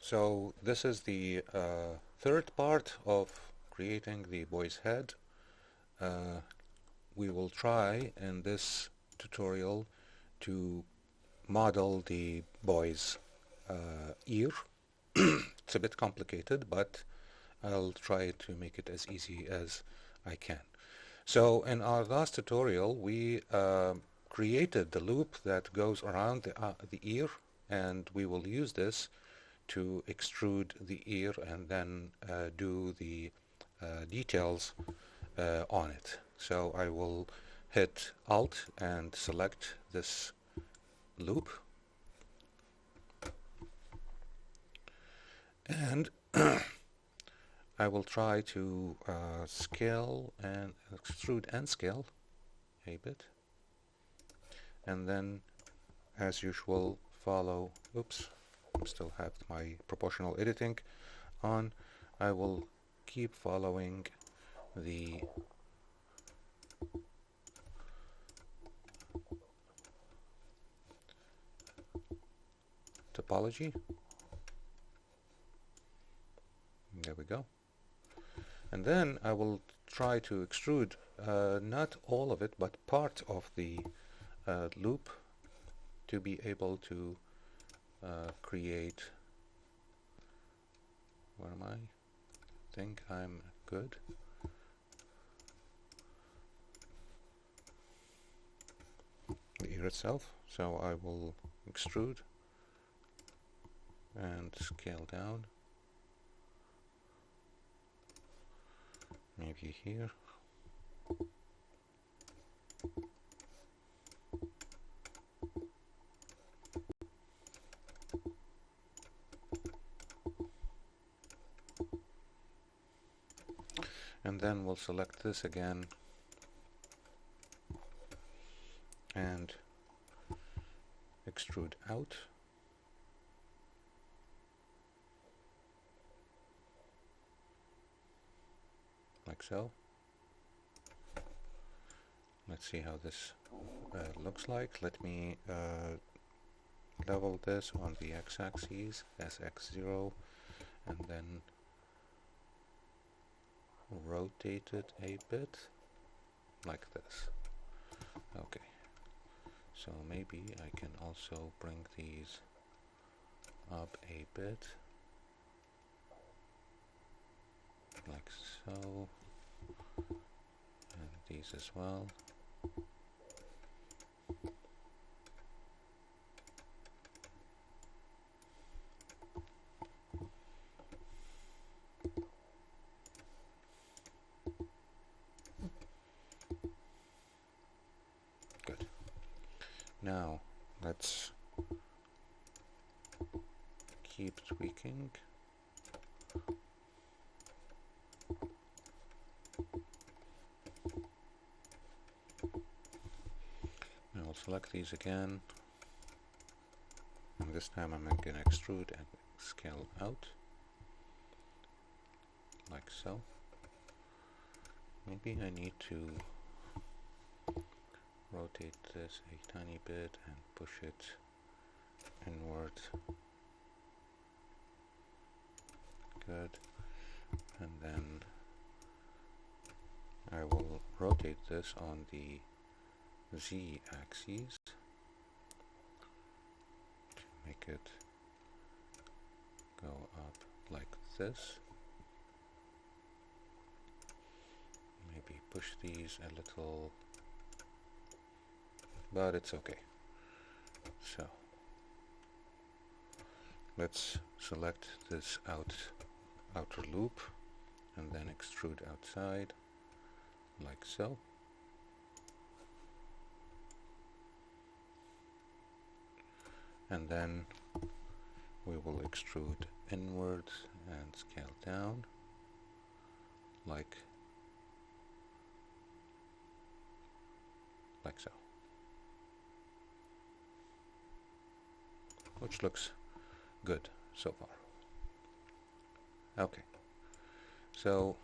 So this is the third part of creating the boy's head. Uh, we will try in this tutorial to model the boy's ear. It's a bit complicated, but I'll try to make it as easy as I can. So in our last tutorial, we created the loop that goes around the ear, and we will use this to extrude the ear and then do the details on it. So I will hit Alt and select this loop, and I will try to scale and extrude and scale a bit, and then as usual follow, oops, still have my proportional editing on. I will keep following the topology. There we go. And then I will try to extrude not all of it, but part of the loop to be able to create, where am I? Think I'm good. The ear itself. So I will extrude and scale down. Maybe here. And then we'll select this again and extrude out. Like so. Let's see how this looks like. Let me level this on the x-axis as x0, and then rotate it a bit like this. Okay, so maybe I can also bring these up a bit like so, and these as well. Good. Now let's keep tweaking. I'll select these again, and this time I'm going to extrude and scale out like so. Maybe I need to rotate this a tiny bit and push it inward. Good. And then I will rotate this on the z-axis to make it go up like this. Maybe push these a little, but it's okay. So let's select this outer loop and then extrude outside like so. And then we will extrude inwards and scale down like so, which looks good so far. Okay, so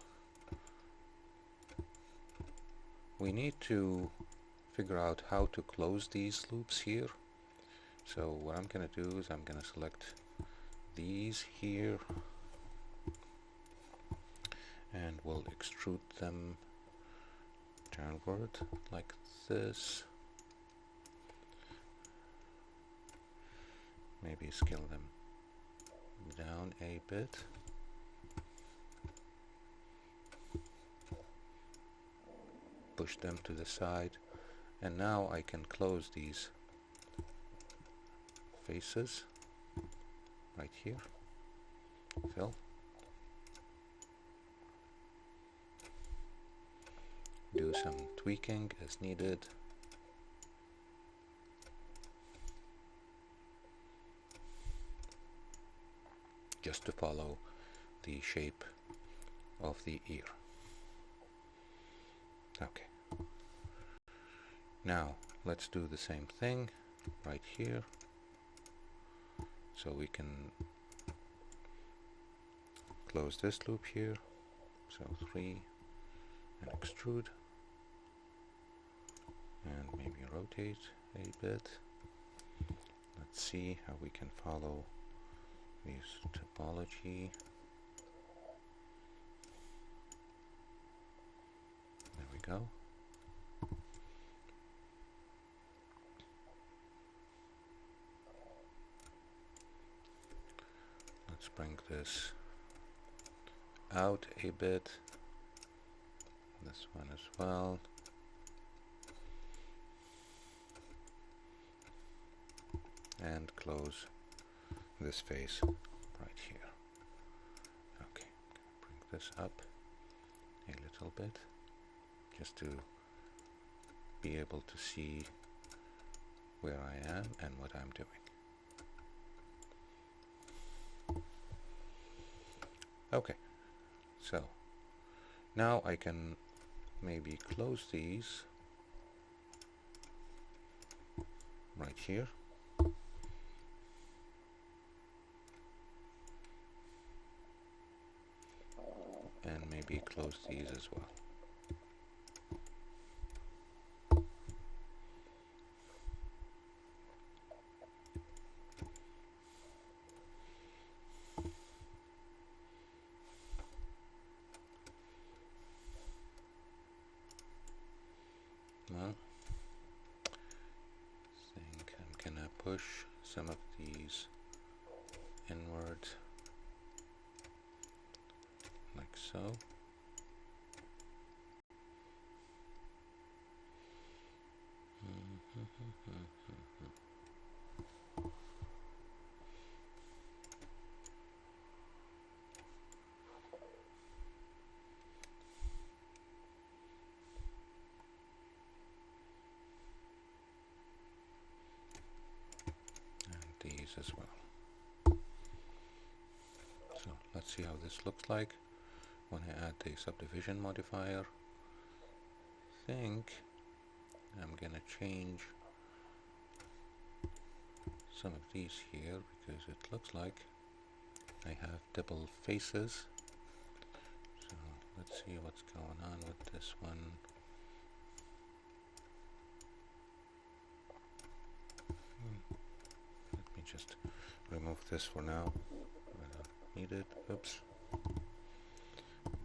we need to figure out how to close these loops here. So what I'm going to do is I'm going to select these here and we'll extrude them downward like this. Maybe scale them down a bit. Push them to the side, and now I can close these faces right here. Fill. Do some tweaking as needed. Just to follow the shape of the ear. Okay. Now let's do the same thing right here. So we can close this loop here. So 3 and extrude. And maybe rotate a bit. Let's see how we can follow this topology. There we go. Let's bring this out a bit. This one as well. And close this face right here. Okay, bring this up a little bit just to be able to see where I am and what I'm doing. Okay, so now I can maybe close these right here. And maybe close these as well. Well, I think I'm gonna push some of these inward like so. And these as well. So let's see how this looks like when I add the subdivision modifier. I think I'm gonna change some of these here because it looks like I have double faces. So let's see what's going on with this one. Let me just remove this for now. I don't need it. Oops.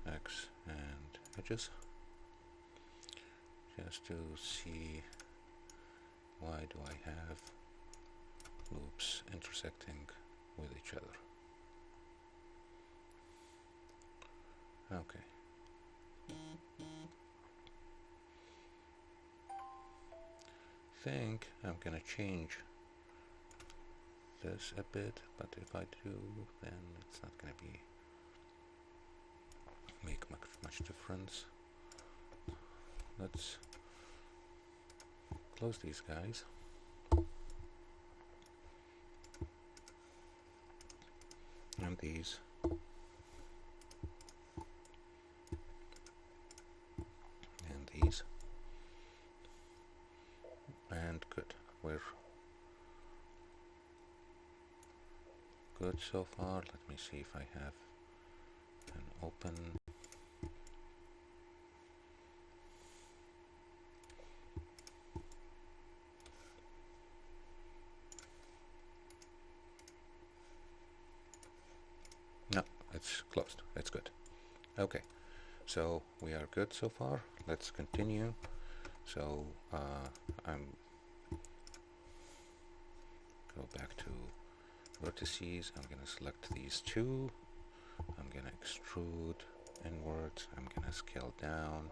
X and edges. Just to see why do I have loops intersecting with each other. Okay. Think I'm gonna change this a bit, but if I do, then it's not gonna be make much difference. Let's close these guys. And these. And these. And good. We're good so far. Let me see if I have an open. it's closed. It's good. Okay, so we are good so far. Let's continue. So I'm go back to vertices. I'm gonna select these two. I'm gonna extrude inwards. I'm gonna scale down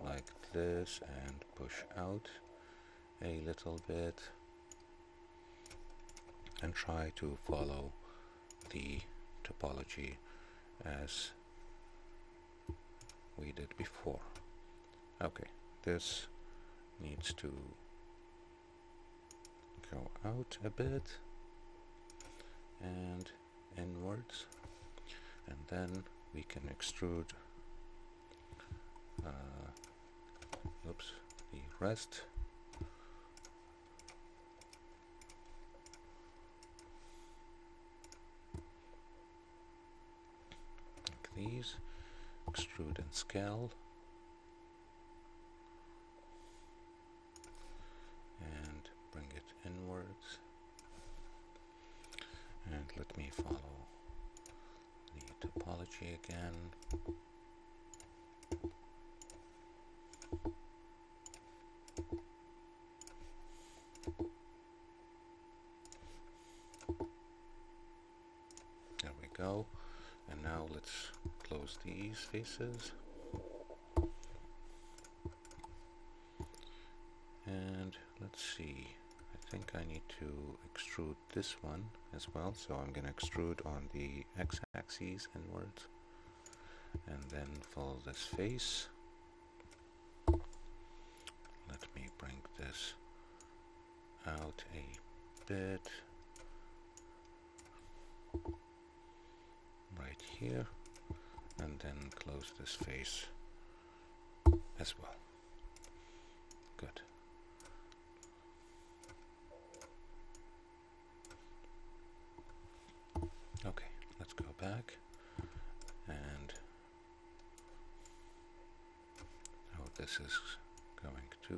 like this and push out a little bit and try to follow the topology as we did before. Okay, this needs to go out a bit and inwards, and then we can extrude the rest. Like these, extrude and scale, and bring it inwards, and let me follow the topology again. There we go. And now let's close these faces. And let's see, I think I need to extrude this one as well, so I'm going to extrude on the x-axis inwards and then follow this face. Let me bring this out a bit right here, and then close this face as well. Good. Okay, let's go back, and how this is going to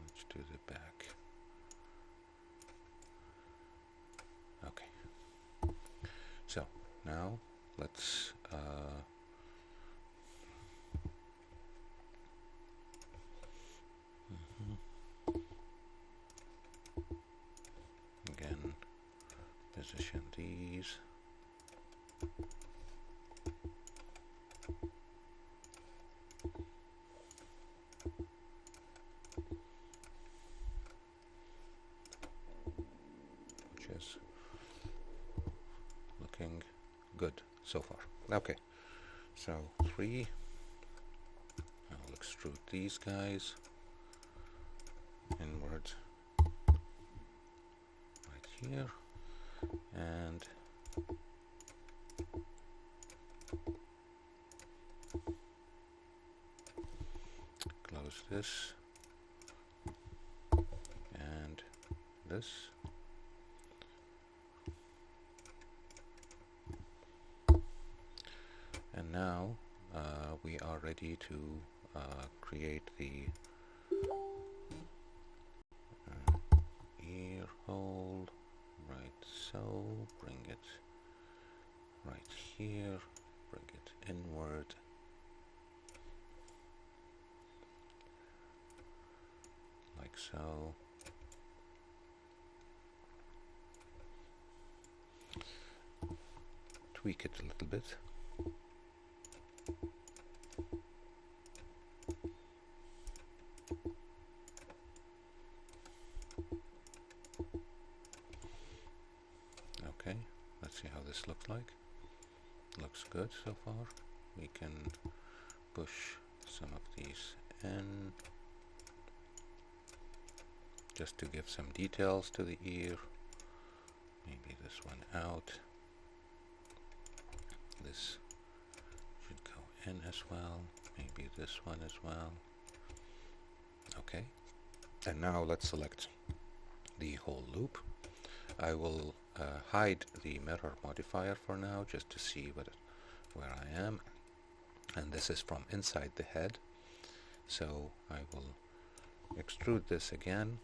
let's do the back. Okay, so now let's again position these. Which is looking good so far. Okay, so 3. I'll extrude these guys inwards right here, and close this and this. And now we are ready to create the ear hole, right so, bring it right here, bring it inward, like so. Tweak it a little bit. Okay, let's see how this looks like. Looks good so far. We can push some of these in just to give some details to the ear. Maybe this one out. This should go in as well. Maybe this one as well. Okay. And now let's select the whole loop. I will hide the mirror modifier for now, just to see where I am. And this is from inside the head. So I will extrude this again.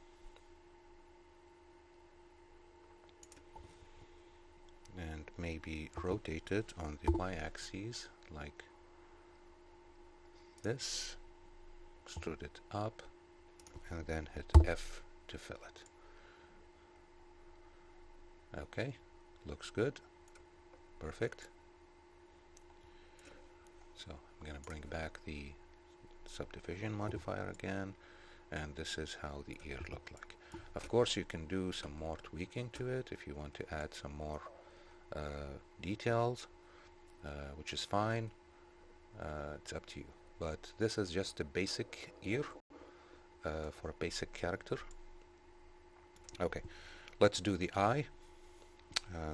maybe rotate it on the y-axis like this, extrude it up, and then hit F to fill it. Okay, looks good, perfect. So I'm going to bring back the subdivision modifier again, and this is how the ear looked like. Of course, you can do some more tweaking to it if you want to add some more details, which is fine. It's up to you. But this is just a basic ear for a basic character. Okay, let's do the eye.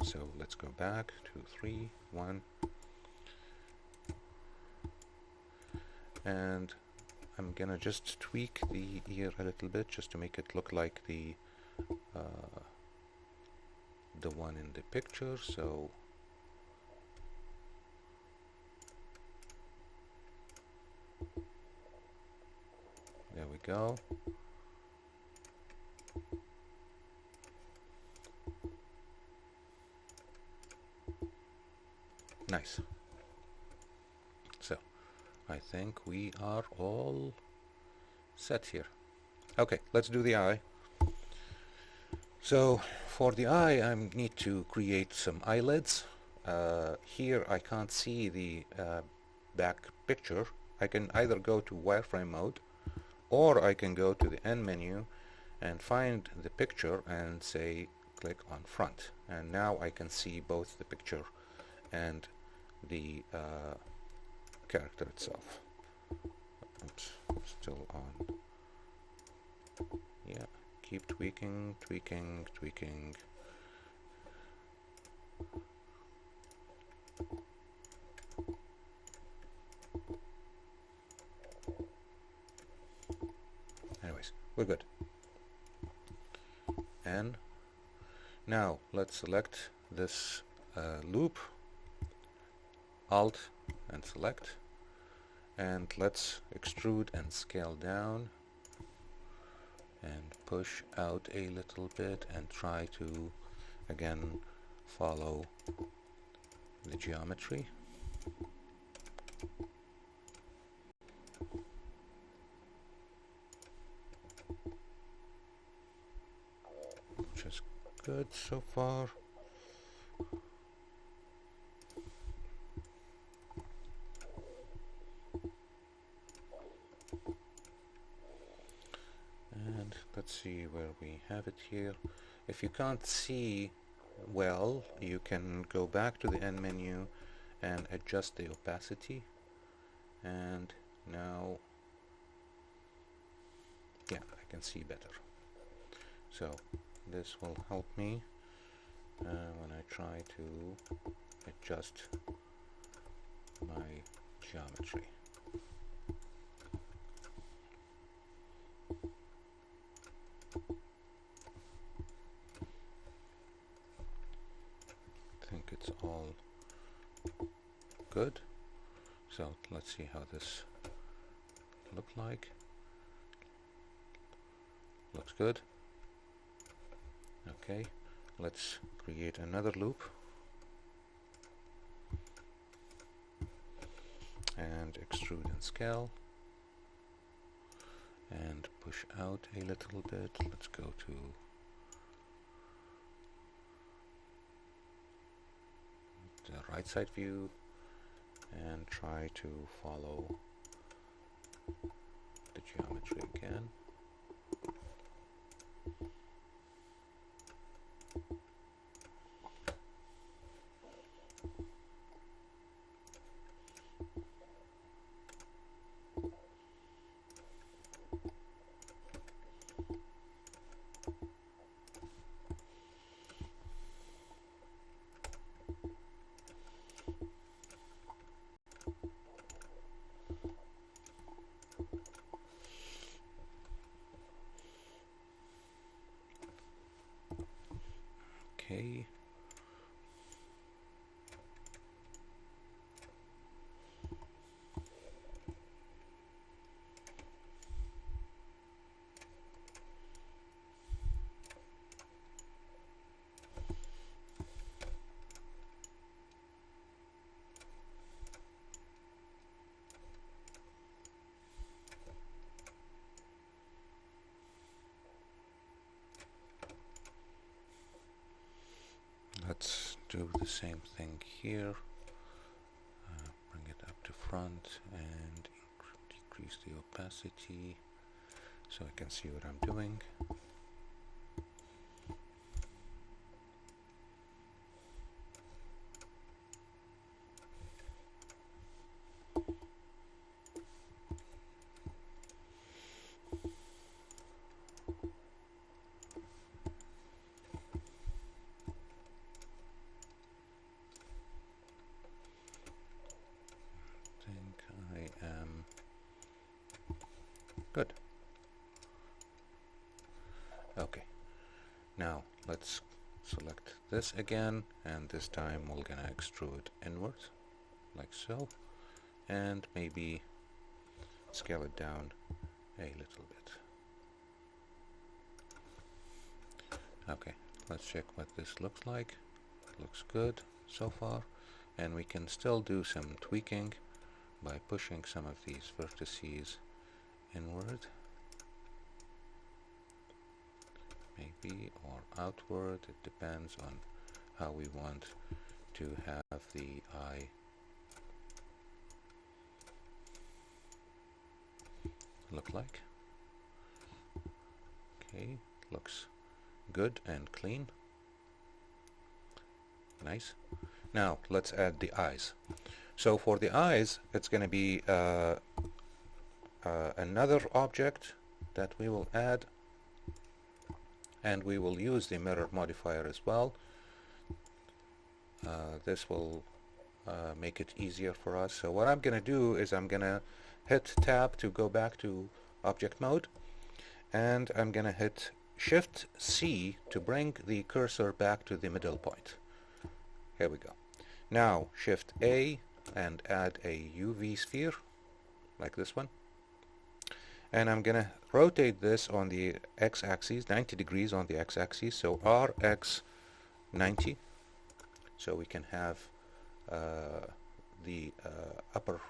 So let's go back, 2, 3, 1. And I'm gonna just tweak the ear a little bit just to make it look like the one in the picture. So there we go. Nice. So I think we are all set here. Okay, let's do the eye. So for the eye, I need to create some eyelids. Here I can't see the back picture. I can either go to wireframe mode, or I can go to the N menu and find the picture and say click on front, and now I can see both the picture and the character itself. Oops, still on. Yeah, keep tweaking. Anyways, we're good. And now let's select this loop, Alt and select, and let's extrude and scale down and push out a little bit and try to again follow the geometry. Which is good so far. And let's see where we have it here. If you can't see well, you can go back to the N menu and adjust the opacity, and now yeah, I can see better. So this will help me when I try to adjust my geometry. I think it's all good. So let's see how this looks like. Looks good. Okay, let's create another loop and extrude and scale and push out a little bit. Let's go to the right side view and try to follow the geometry again. Okay. let's do the same thing here. Bring it up to front and decrease the opacity so I can see what I'm doing. Good. Okay, now let's select this again, and this time we're gonna extrude inward like so, and maybe scale it down a little bit. Okay, let's check what this looks like. It looks good so far, and we can still do some tweaking by pushing some of these vertices inward maybe, or outward. It depends on how we want to have the eye look like. Okay, looks good and clean. Nice. Now let's add the eyes. So for the eyes, it's going to be another object that we will add, and we will use the mirror modifier as well. This will make it easier for us. So what I'm going to do is I'm going to hit tab to go back to object mode, and I'm going to hit Shift C to bring the cursor back to the middle point. Here we go. Now Shift A and add a UV sphere like this one, and I'm gonna rotate this on the x-axis 90 degrees on the x-axis, so RX 90, so we can have the upper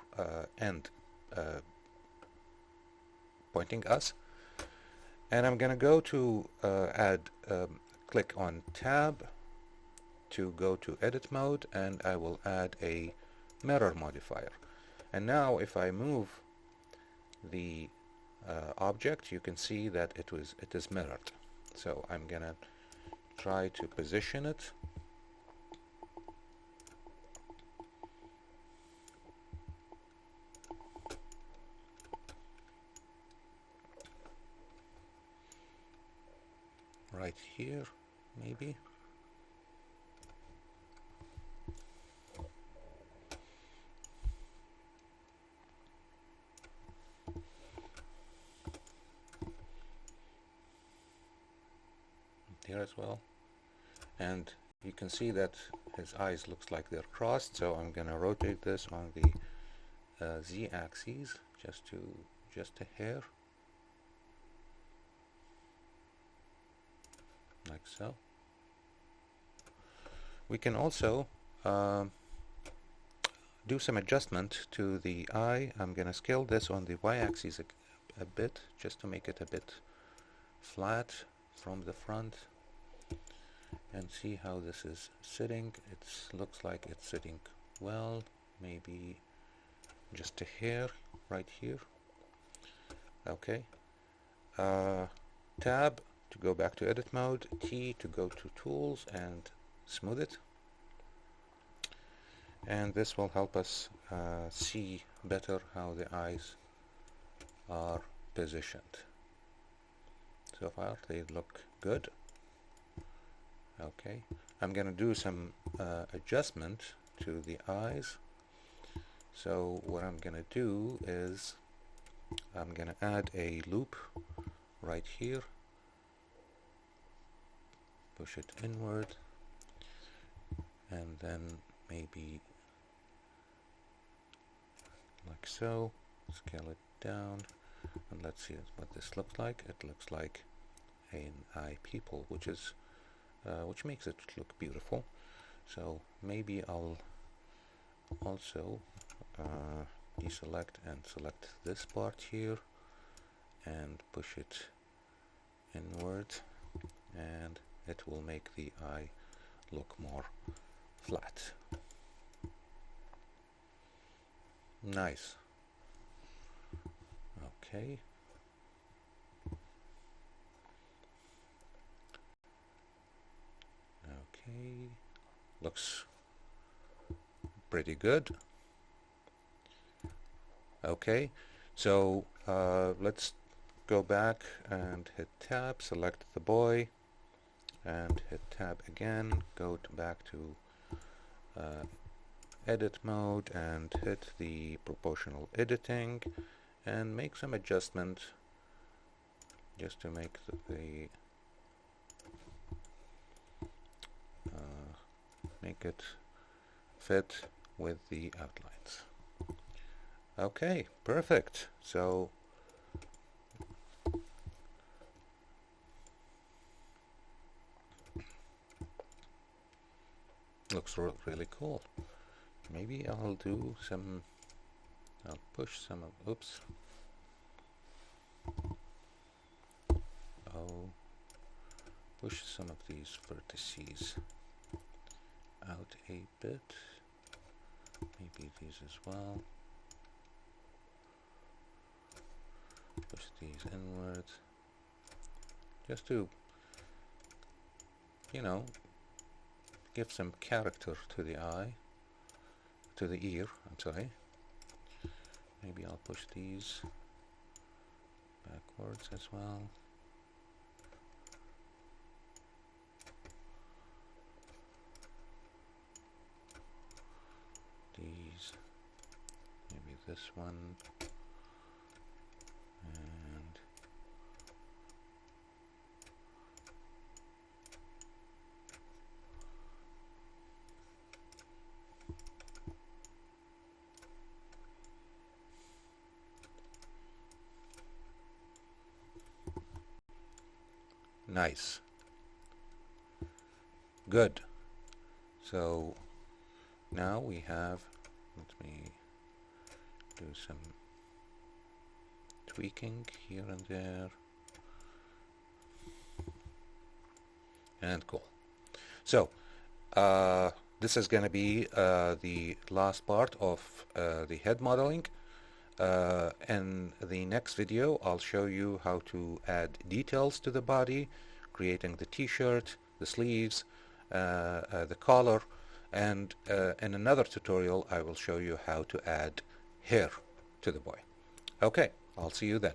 end pointing us. And I'm gonna go to click on tab to go to edit mode, and I will add a mirror modifier. And now if I move the object, you can see that it is mirrored. So I'm gonna try to position it right here, maybe. Here as well, and you can see that his eyes looks like they're crossed, so I'm gonna rotate this on the z-axis just a hair, like so. We can also do some adjustment to the eye. I'm gonna scale this on the y-axis a bit, just to make it a bit flat from the front, and see how this is sitting. It looks like it's sitting well. Maybe just a hair right here. Okay. Tab to go back to edit mode, T to go to tools and smooth it. And this will help us see better how the eyes are positioned. So far they look good. Okay, I'm gonna do some adjustment to the eyes. So what I'm gonna do is I'm gonna add a loop right here, push it inward, and then maybe like so, scale it down, and let's see what this looks like. It looks like an eye pupil, which makes it look beautiful. So maybe I'll also deselect and select this part here and push it inward, and it will make the eye look more flat. Nice. Okay. Okay. Looks pretty good. Okay. So let's go back and hit tab, select the boy, and hit tab again, go back to edit mode and hit the proportional editing and make some adjustment just to make make it fit with the outlines. Okay, perfect. So looks really cool. Maybe I'll push some of, oops. I'll push some of these vertices out a bit. Maybe these as well. Push these inwards. Just to, you know, give some character to the eye, to the ear, I'm sorry. Maybe I'll push these backwards as well. These, maybe this one, and nice. Good. So now we have, let me do some tweaking here and there. And cool. So this is going to be the last part of the head modeling. In the next video, I'll show you how to add details to the body, creating the t-shirt, the sleeves, the collar, and in another tutorial I will show you how to add hair to the boy. Okay, I'll see you then.